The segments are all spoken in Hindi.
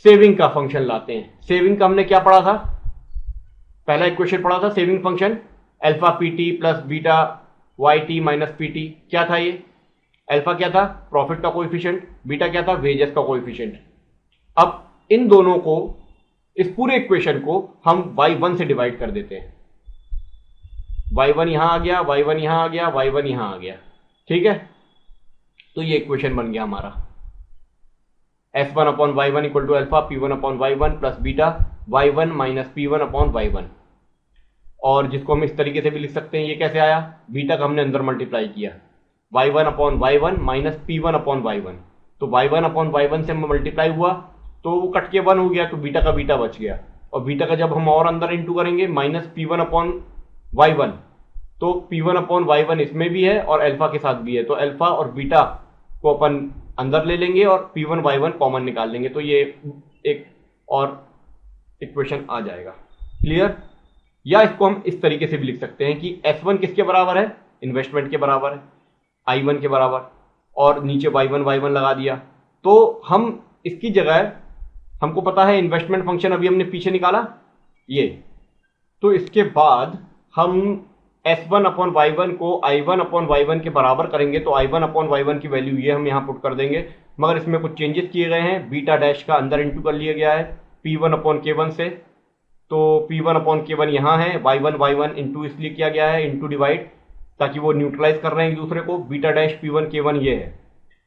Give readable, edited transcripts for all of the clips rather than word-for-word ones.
सेविंग का फंक्शन लाते हैं। सेविंग का हमने क्या पढ़ा था, पहला इक्वेशन पढ़ा था saving function, alpha P T plus beta Y T minus P T. क्या था ये, अल्फा क्या था, प्रॉफिट का कोएफिशिएंट, बीटा क्या था, वेजेस का कोएफिशिएंट। अब इन दोनों को, इस पूरे इक्वेशन को हम y1 से डिवाइड कर देते हैं। y1 यहां आ गया, y1 यहां आ गया, y1 यहां आ गया, ठीक है। तो ये इक्वेशन बन गया हमारा S1 upon y1 equal to alpha P1 upon y1 plus beta y1 minus P1 upon y1। और जिसको हम इस तरीके से भी लिख सकते हैं, ये कैसे आया, बीटा का हमने अंदर मल्टीप्लाई किया, y1 upon y1 minus P1 upon y1। तो y1 अपॉन y1 से मल्टीप्लाई हुआ तो वो कट के 1 हो गया, तो बीटा का बीटा बच गया। और बीटा का जब हम और अंदर इंटू करेंगे माइनस P1 अपॉन y1, तो P1 अपॉन y1 इसमें भी है और अल्फा के साथ भी है, तो अल्फा और बीटा को अपन अंदर ले लेंगे और P1 y1 कॉमन निकाल लेंगे, तो ये एक और इक्वेशन आ जाएगा। क्लियर। या इसको हम इस तरीके से भी लिख सकते हैं कि S1 किसके बराबर है, इन्वेस्टमेंट के बराबर है, I1 के बराबर, और नीचे y1 लगा दिया। तो हम इसकी जगह, हमको पता है इन्वेस्टमेंट फंक्शन अभी हमने पीछे निकाला ये, तो इसके बाद हम S1 अपॉन y1 को I1 अपॉन y1 के बराबर करेंगे, तो I1 अपॉन y1 की वैल्यू ये हम यहाँ पुट कर देंगे, मगर इसमें कुछ चेंजेस किए गए हैं। बीटा डैश का अंदर इंटू कर लिया गया है P1 अपॉन K1 से, तो P1 अपॉन K1 यहाँ है, y1 इंटू इसलिए किया गया है, इंटू डिवाइड, ताकि वो न्यूट्रलाइज कर रहे हैं एक दूसरे को। बीटा डैश P1 K1 ये है,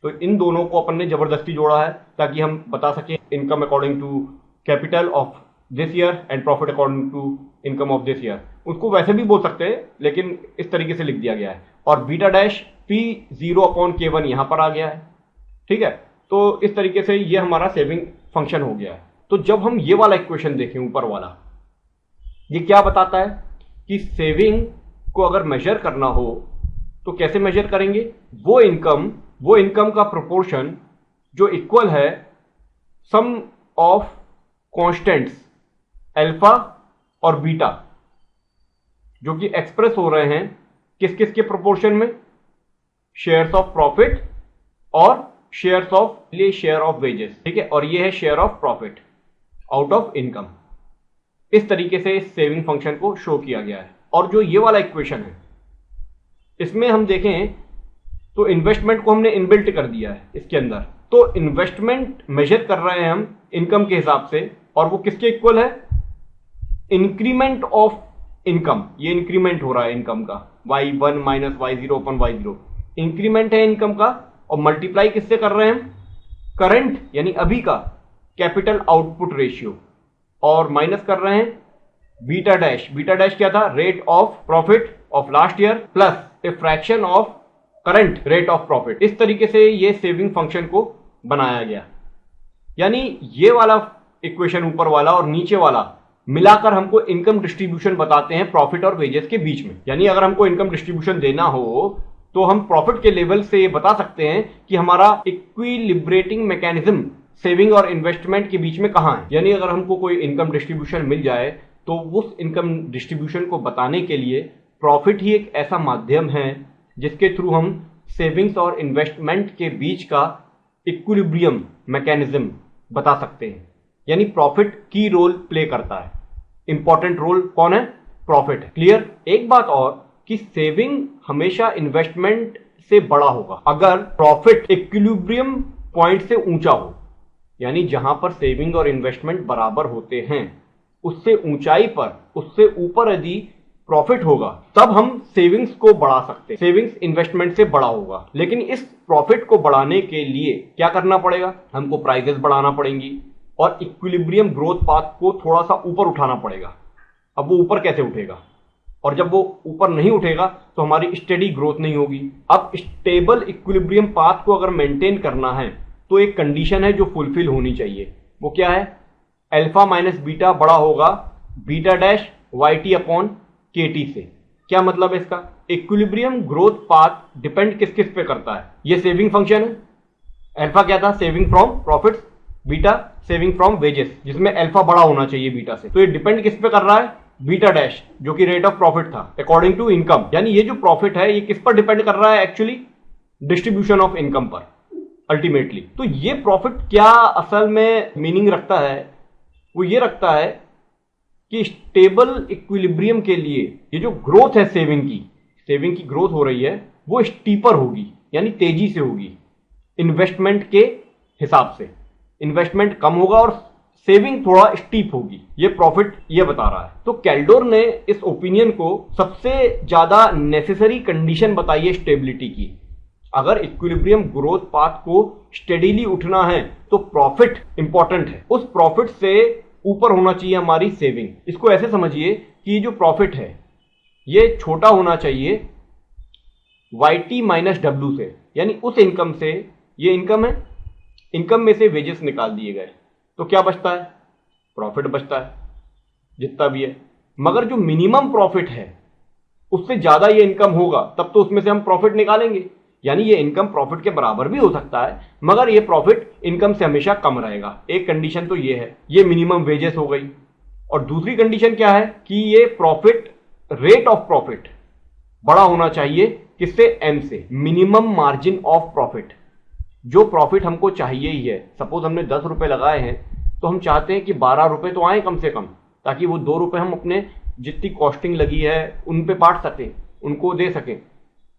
तो इन दोनों को अपन ने जबरदस्ती जोड़ा है ताकि हम बता सकें income according to capital of this year and profit according to income of this year. उसको वैसे भी बोल सकते हैं, लेकिन इस तरीके से लिख दिया गया है। और beta dash P0 upon K1 यहां पर आ गया है, ठीक है। तो इस तरीके से ये हमारा सेविंग फंक्शन हो गया है। तो जब हम ये वाला इक्वेशन देखें ऊपर वाला, ये क्या बताता है कि सेविंग को अगर मेजर करना हो तो कैसे मेजर करेंगे, वो इनकम का प्रोपोर्शन जो इक्वल है सम ऑफ कांस्टेंट्स अल्फा और बीटा, जो कि एक्सप्रेस हो रहे हैं किस किस के प्रोपोर्शन में, शेयर्स ऑफ प्रॉफिट और शेयर्स ऑफ वेजेस, ठीक है। और ये है share of profit out of income. इस तरीके से इस सेविंग फंक्शन को शो किया गया है। और जो ये वाला इक्वेशन है, इसमें हम देखें तो इन्वेस्टमेंट को हमने इनबिल्ट कर दिया है इसके अंदर। तो इन्वेस्टमेंट मेजर कर रहे हैं हम इनकम के हिसाब से, और वो किसके इक्वल है, इंक्रीमेंट ऑफ इनकम। ये इंक्रीमेंट हो रहा है इनकम का, y1 minus y0 upon y0 increment है इनकम का, और मल्टीप्लाई किससे कर रहे हैं हम, करंट यानी अभी का कैपिटल आउटपुट रेशियो, और माइनस कर रहे हैं बीटा डैश। बीटा डैश क्या था, rate of profit of last year plus a fraction of current rate of profit. इस तरीके से ये सेविंग फंक्शन को बनाया गया। यानी ये वाला इक्वेशन ऊपर वाला और नीचे वाला मिलाकर हमको इनकम डिस्ट्रीब्यूशन बताते हैं प्रॉफिट और वेजेस के बीच में। यानी अगर हमको इनकम डिस्ट्रीब्यूशन देना हो तो हम प्रॉफिट के लेवल से ये बता सकते हैं कि हमारा इक्विलिब्रेटिंग मैकेनिज्म सेविंग और इन्वेस्टमेंट के बीच में कहां है। यानी अगर हमको कोई इनकम डिस्ट्रीब्यूशन मिल जाए तो उस इनकम डिस्ट्रीब्यूशन को बताने के लिए प्रॉफिट ही एक ऐसा माध्यम है जिसके थ्रू हम सेविंग्स और इन्वेस्टमेंट के बीच का इक्विलिब्रियम मैकेनिज्म बता सकते हैं। यानी प्रॉफिट की रोल प्ले करता है, इंपॉर्टेंट रोल कौन है, प्रॉफिट है। क्लियर। एक बात और कि सेविंग हमेशा इन्वेस्टमेंट से बड़ा होगा अगर प्रॉफिट इक्विलिब्रियम पॉइंट से ऊंचा हो। यानी जहां पर सेविंग और इन्वेस्टमेंट बराबर होते हैं उससे ऊंचाई पर, उससे ऊपर यदि प्रॉफिट होगा तब हम सेविंग्स को बढ़ा सकते हैं, सेविंग्स इन्वेस्टमेंट से बड़ा होगा। लेकिन इस प्रॉफिट को बढ़ाने के लिए क्या करना पड़ेगा, हमको प्राइसेस बढ़ाना पड़ेंगी और इक्विलिब्रियम ग्रोथ पाथ को थोड़ा सा ऊपर उठाना पड़ेगा। अब वो ऊपर कैसे उठेगा, और जब वो ऊपर नहीं उठेगा तो हमारी स्टेडी ग्रोथ नहीं होगी। अब स्टेबल इक्विलिब्रियम पाथ को अगर मेंटेन करना है तो एक कंडीशन है जो फुलफिल होनी चाहिए। वो क्या है, अल्फा माइनस बीटा बड़ा होगा बीटा डैश वाई अपॉन केटी से। क्या मतलब है इसका, इक्विलिब्रियम ग्रोथ पाथ डिपेंड किस किस पे करता है, ये सेविंग फंक्शन है। अल्फा क्या था, saving from profits, beta saving from wages, जिसमें अल्फा बड़ा होना चाहिए बीटा से। तो ये डिपेंड किस पे कर रहा है, बीटा डैश जो कि रेट ऑफ प्रॉफिट था अकॉर्डिंग टू इनकम। यानी ये जो प्रॉफिट है ये किस पर डिपेंड कर रहा है, एक्चुअली डिस्ट्रीब्यूशन ऑफ इनकम पर। अल्टीमेटली। तो ये प्रॉफिट क्या असल में मीनिंग रखता है, वो ये रखता है कि स्टेबल इक्विलिब्रियम के लिए ये जो ग्रोथ है सेविंग की ग्रोथ हो रही है वो स्टीपर होगी, यानी तेजी से होगी इन्वेस्टमेंट के हिसाब से। इन्वेस्टमेंट कम होगा और सेविंग थोड़ा स्टीप होगी, ये प्रॉफिट ये बता रहा है। तो कैल्डोर ने इस ओपिनियन को सबसे ज्यादा नेसेसरी कंडीशन बताई है स्टेबिलिटी की। अगर इक्विलिब्रियम ग्रोथ पाथ को स्टेडीली उठना है तो प्रॉफिट इंपॉर्टेंट है, उस प्रॉफिट से ऊपर होना चाहिए हमारी सेविंग। इसको ऐसे समझिए कि ये जो प्रॉफिट है ये छोटा होना चाहिए YT माइनस W से, यानी उस इनकम से, ये इनकम है, इनकम में से वेजेस निकाल दिए गए तो क्या बचता है, प्रॉफिट बचता है जितना भी है। मगर जो मिनिमम प्रॉफिट है उससे ज्यादा ये इनकम होगा तब तो उसमें से हम प्रॉफिट निकालेंगे, यानी ये इनकम प्रॉफिट के बराबर भी हो सकता है मगर ये प्रॉफिट इनकम से हमेशा कम रहेगा। एक कंडीशन तो ये है, ये मिनिमम वेजेस हो गई। और दूसरी कंडीशन क्या है कि ये प्रॉफिट, रेट ऑफ प्रॉफिट बड़ा होना चाहिए, किससे, M से, मिनिमम मार्जिन ऑफ प्रॉफिट। जो प्रॉफिट हमको चाहिए ही है, सपोज हमने 10 रुपए लगाए हैं तो हम चाहते हैं कि 12 रुपए तो आए कम से कम, ताकि वो 2 रुपए हम अपने जितनी कॉस्टिंग लगी है उन पे बांट सकें, उनको दे सकें।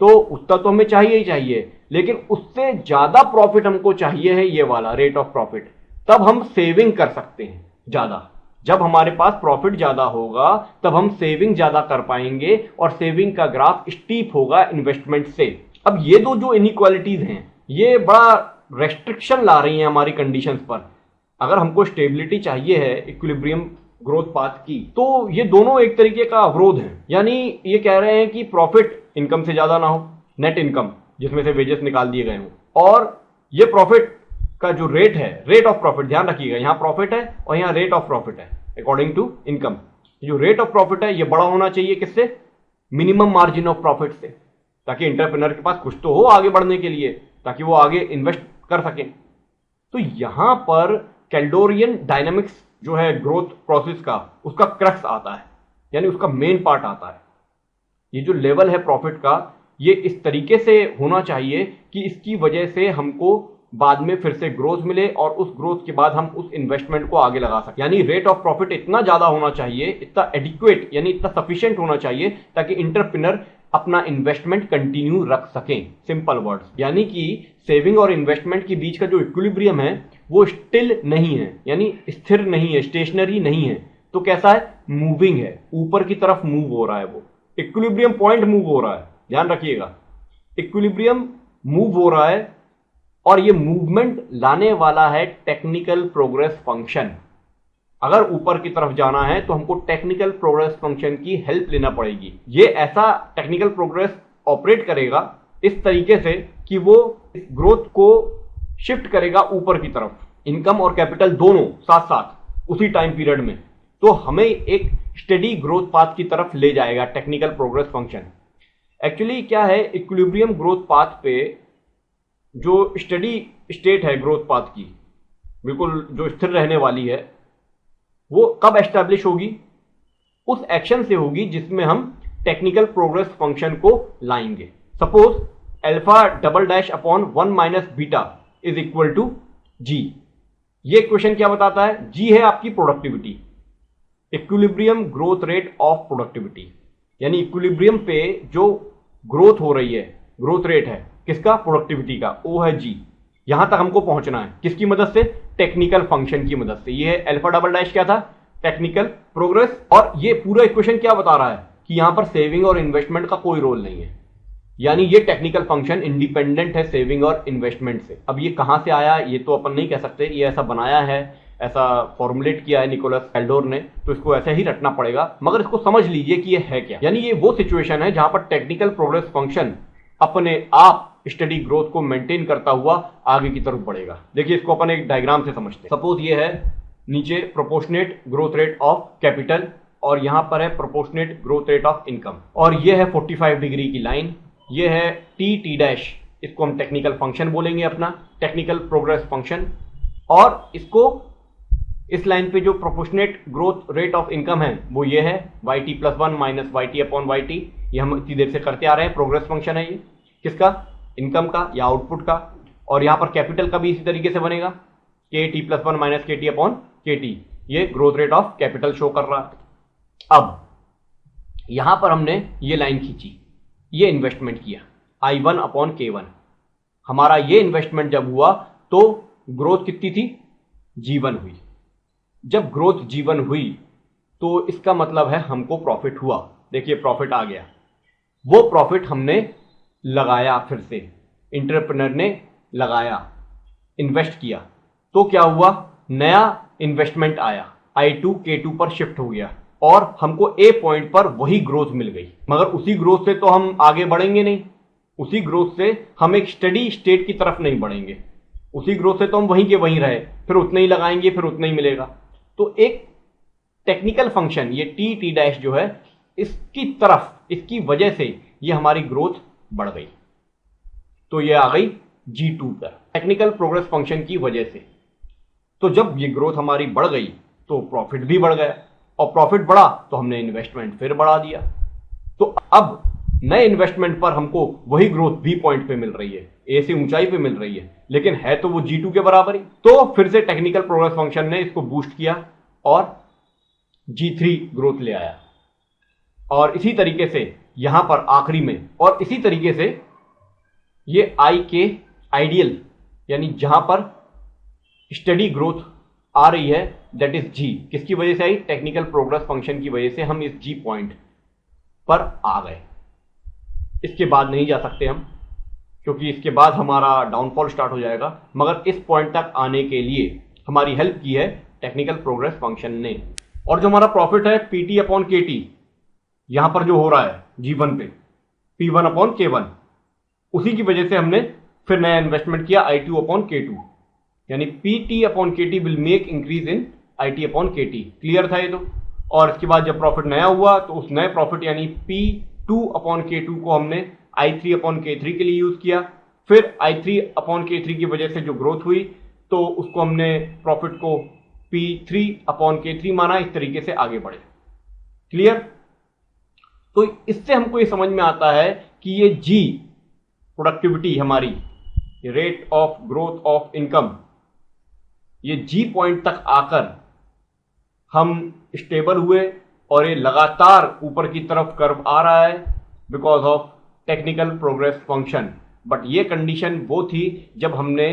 तो उतना तो हमें चाहिए ही चाहिए, लेकिन उससे ज्यादा प्रॉफिट हमको चाहिए है ये वाला रेट ऑफ प्रॉफिट। तब हम सेविंग कर सकते हैं ज्यादा। जब हमारे पास प्रॉफिट ज्यादा होगा तब हम सेविंग ज्यादा कर पाएंगे और सेविंग का ग्राफ स्टीप होगा इन्वेस्टमेंट से। अब ये दो जो इनइक्वालिटीज हैं ये बड़ा रेस्ट्रिक्शन ला रही हैं हमारी कंडीशंस पर। अगर हमको स्टेबिलिटी चाहिए है इक्विलिब्रियम ग्रोथ पाथ की, तो ये दोनों एक तरीके का अवरोध है। यानी ये कह रहे हैं कि प्रॉफिट इनकम से ज्यादा ना हो, नेट इनकम जिसमें से वेजेस निकाल दिए गए हों, और ये प्रॉफिट का जो रेट है, रेट ऑफ प्रॉफिट, ध्यान रखिएगा यहां प्रॉफिट है और यहां रेट ऑफ प्रॉफिट है अकॉर्डिंग टू इनकम। जो रेट ऑफ प्रॉफिट है ये बड़ा होना चाहिए किससे, मिनिमम मार्जिन ऑफ प्रॉफिट से, ताकि एंटरप्रेन्योर के पास कुछ तो हो आगे बढ़ने के लिए, ताकि वो आगे इन्वेस्ट कर सकें। तो यहां पर कैल्डोरियन डायनामिक्स जो है ग्रोथ प्रोसेस का, उसका क्रक्स आता है, यानी उसका मेन पार्ट आता है। ये जो लेवल है प्रॉफिट का ये इस तरीके से होना चाहिए कि इसकी वजह से हमको बाद में फिर से ग्रोथ मिले और उस ग्रोथ के बाद हम उस इन्वेस्टमेंट को आगे लगा सकें। यानी रेट ऑफ प्रॉफिट इतना ज्यादा होना चाहिए, इतना एडिक्वेट यानी इतना सफिशिएंट होना चाहिए ताकि एंटरप्रेन्योर अपना इन्वेस्टमेंट कंटिन्यू रख सकें। सिंपल वर्ड्स, यानी कि सेविंग और इन्वेस्टमेंट के बीच का जो इक्विलिब्रियम है वो स्टिल नहीं है, यानी स्थिर नहीं है, स्टेशनरी नहीं है। तो कैसा है, मूविंग है, ऊपर की तरफ मूव हो रहा है, वो इक्विलिब्रियम पॉइंट मूव हो रहा है। ध्यान रखिएगा, इक्विलिब्रियम मूव हो रहा है और ये मूवमेंट लाने वाला है टेक्निकल प्रोग्रेस फंक्शन। अगर ऊपर की तरफ जाना है तो हमको टेक्निकल प्रोग्रेस फंक्शन की हेल्प लेना पड़ेगी। ये ऐसा टेक्निकल प्रोग्रेस ऑपरेट करेगा इस तरीके से कि वो इस ग्रोथ को शिफ्ट करेगा ऊपर की तरफ, इनकम और कैपिटल दोनों साथ साथ उसी टाइम पीरियड में। तो हमें एक स्टेडी ग्रोथ पाथ की तरफ ले जाएगा टेक्निकल प्रोग्रेस फंक्शन। एक्चुअली क्या है, इक्विलिब्रियम ग्रोथ पाथ पे जो स्टेडी स्टेट है ग्रोथ पाथ की, बिल्कुल जो स्थिर रहने वाली है, वो कब एस्टैब्लिश होगी, उस एक्शन से होगी जिसमें हम टेक्निकल प्रोग्रेस फंक्शन को लाएंगे। Suppose alpha double dash upon 1 minus beta is equal to G. ये इक्वेशन क्या बताता है, जी है आपकी productivity, equilibrium growth rate of productivity, यानी इक्विलिब्रियम पे जो ग्रोथ हो रही है, ग्रोथ रेट है किसका, प्रोडक्टिविटी का, ओ है जी। यहां तक हमको पहुंचना है किसकी मदद से, टेक्निकल फंक्शन की मदद से। ये है अल्फा डबल डैश क्या था, टेक्निकल प्रोग्रेस। और ये पूरा इक्वेशन क्या बता रहा है कि यहां पर सेविंग और इन्वेस्टमेंट का कोई रोल नहीं है, यानी ये टेक्निकल फंक्शन इंडिपेंडेंट है सेविंग और इन्वेस्टमेंट से। अब ये कहां से आया ये तो अपन नहीं कह सकते, ये ऐसा बनाया है, ऐसा फॉर्मुलेट किया है निकोलस कैल्डोर ने, तो इसको ऐसे ही रटना पड़ेगा। मगर इसको समझ लीजिए कि ये है क्या, यानी ये वो सिचुएशन है जहां पर टेक्निकल प्रोग्रेस फंक्शन अपने आप स्टडी ग्रोथ को मेंटेन करता हुआ आगे की तरफ बढ़ेगा। देखिए इसको अपन एक डायग्राम से समझते हैं। सपोज ये है नीचे proportionate growth rate of capital और यहां पर है proportionate growth rate of income, और ये है 45 डिग्री की लाइन, ये है टी डैश, इसको हम टेक्निकल फंक्शन बोलेंगे अपना, टेक्निकल प्रोग्रेस फंक्शन। और इसको इस लाइन पे जो proportionate growth rate of income है वो ये है YT plus 1 minus YT upon YT, ये हम इतनी देर से करते आ रहे हैं, प्रोग्रेस फंक्शन है ये किसका, इनकम का या आउटपुट का। और यहां पर कैपिटल का भी इसी तरीके से बनेगा, के टी प्लस वन माइनस के टी अपॉन के टी, ये growth rate of capital show कर रहा है। अब यहां पर हमने ये लाइन खींची, ये इन्वेस्टमेंट किया I1 अपॉन K1। हमारा ये इन्वेस्टमेंट जब हुआ तो ग्रोथ कितनी थी, G1 हुई। जब ग्रोथ G1 हुई तो इसका मतलब है हमको प्रॉफिट हुआ। देखिए प्रॉफिट आ गया, वो प्रॉफिट हमने लगाया, फिर से एंटरप्रेन्योर ने लगाया, इन्वेस्ट किया, तो क्या हुआ, नया इन्वेस्टमेंट आया, I2 K2 पर शिफ्ट हो गया और हमको ए पॉइंट पर वही ग्रोथ मिल गई। मगर उसी ग्रोथ से तो हम आगे बढ़ेंगे नहीं, उसी ग्रोथ से हम एक स्टडी स्टेट की तरफ नहीं बढ़ेंगे, उसी ग्रोथ से तो हम वहीं के वहीं रहे, फिर उतना ही लगाएंगे, फिर उतना ही मिलेगा। तो एक टेक्निकल फंक्शन ये टी डैश जो है, इसकी तरफ, इसकी वजह से ये हमारी ग्रोथ बढ़ गई, तो ये आ गई G2 पर, टेक्निकल प्रोग्रेस फंक्शन की वजह से। तो जब ये ग्रोथ हमारी बढ़ गई तो प्रॉफिट भी बढ़ गया, और प्रॉफिट बढ़ा तो हमने इन्वेस्टमेंट फिर बढ़ा दिया। तो अब नए इन्वेस्टमेंट पर हमको वही ग्रोथ बी पॉइंट पे मिल रही है, ए से ऊंचाई पे मिल रही है, लेकिन है तो वो G2 के बराबर ही। तो फिर से टेक्निकल प्रोग्रेस फंक्शन ने इसको बूस्ट किया और G3 ग्रोथ ले आया। और इसी तरीके से यहां पर आखिरी में, और इसी तरीके से ये आई के आइडियल, यानी जहां पर स्टडी ग्रोथ आ रही है, दैट इज G, किसकी वजह से आई, टेक्निकल प्रोग्रेस फंक्शन की वजह से हम इस G पॉइंट पर आ गए। इसके बाद नहीं जा सकते हम, क्योंकि इसके बाद हमारा डाउनफॉल स्टार्ट हो जाएगा। मगर इस पॉइंट तक आने के लिए हमारी हेल्प की है टेक्निकल प्रोग्रेस फंक्शन ने। और जो हमारा प्रॉफिट है PT अपॉन KT, यहां पर जो हो रहा है G1 पे P1 अपॉन K1, उसी की वजह से हमने फिर नया इन्वेस्टमेंट किया I2 अपॉन K2, यानी PT upon KT will make increase in IT upon KT। Clear था ये तो। और इसके बाद जब प्रॉफिट नया हुआ तो उस नए प्रॉफिट यानी P2 अपॉन K2 को हमने I3 अपॉन K3 के लिए यूज किया। फिर I3 अपॉन K3 की वजह से जो ग्रोथ हुई तो उसको हमने प्रॉफिट को P3 अपॉन K3 माना, इस तरीके से आगे बढ़े। क्लियर। तो इससे हमको ये समझ में आता है कि ये G प्रोडक्टिविटी हमारी, rate of growth of income, ये G पॉइंट तक आकर हम स्टेबल हुए और ये लगातार ऊपर की तरफ कर्व आ रहा है because of technical progress function. But ये कंडीशन वो थी जब हमने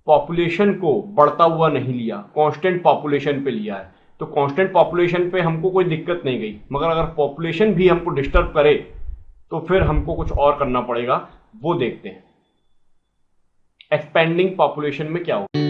पॉपुलेशन को बढ़ता हुआ नहीं लिया, कांस्टेंट पॉपुलेशन पे लिया है। तो कांस्टेंट पॉपुलेशन पे हमको कोई दिक्कत नहीं गई, मगर अगर पॉपुलेशन भी हमको डिस्टर्ब करे तो फिर हमको कुछ और करना पड़ेगा, वो देखते हैं। एक्सपेंडिंग पॉपुलेशन में क्या होगा।